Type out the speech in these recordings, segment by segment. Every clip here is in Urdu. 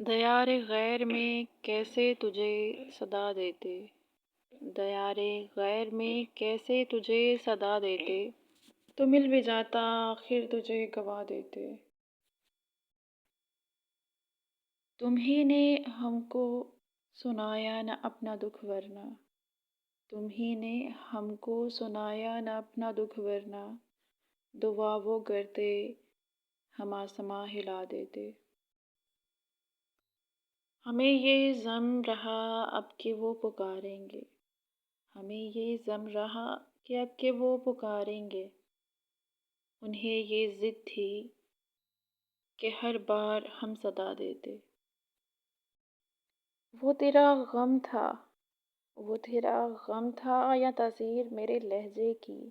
دیار غیر میں کیسے تجھے صدا دیتے، دیار غیر میں کیسے تجھے صدا دیتے، تو مل بھی جاتا آخر تجھے گوا دیتے۔ تمہیں نے ہم کو سنایا نہ اپنا دکھ ورنہ، تمہیں نے ہم کو سنایا نہ اپنا دکھ ورنہ، دعا وہ کرتے ہم آسماں ہلا دیتے۔ ہمیں یہ ضم رہا اب کہ وہ پکاریں گے، ہمیں یہ ضم رہا کہ اب کہ وہ پکاریں گے، انہیں یہ ضد تھی کہ ہر بار ہم صدا دیتے۔ وہ تیرا غم تھا، وہ تیرا غم تھا یا تاثیر میرے لہجے کی،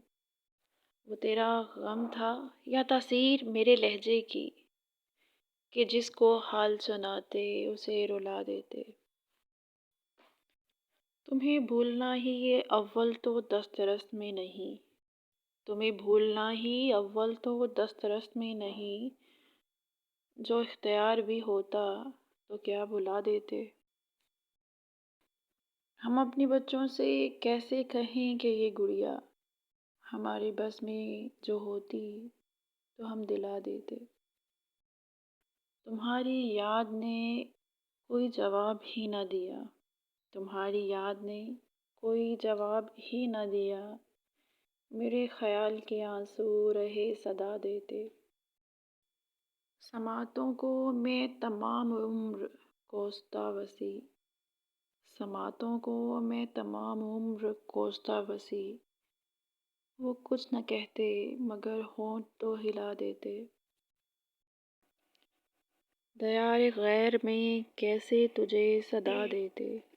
وہ تیرا غم تھا یا تاثیر میرے لہجے کی، کہ جس کو حال سناتے اسے رلا دیتے۔ تمہیں بھولنا ہی یہ اول تو دسترس میں نہیں، تمہیں بھولنا ہی اول تو دسترس میں نہیں، جو اختیار بھی ہوتا تو کیا بھلا دیتے۔ ہم اپنے بچوں سے کیسے کہیں کہ یہ گڑیا، ہمارے بس میں جو ہوتی تو ہم دلا دیتے۔ تمہاری یاد نے کوئی جواب ہی نہ دیا، تمہاری یاد نے کوئی جواب ہی نہ دیا، میرے خیال کے آنسو رہے صدا دیتے۔ سماعتوں کو میں تمام عمر کوستا وسیع، سماعتوں کو میں تمام عمر کوستا وسیع، وہ کچھ نہ کہتے مگر ہونٹ تو ہلا دیتے۔ دیار غیر میں کیسے تجھے صدا دیتے۔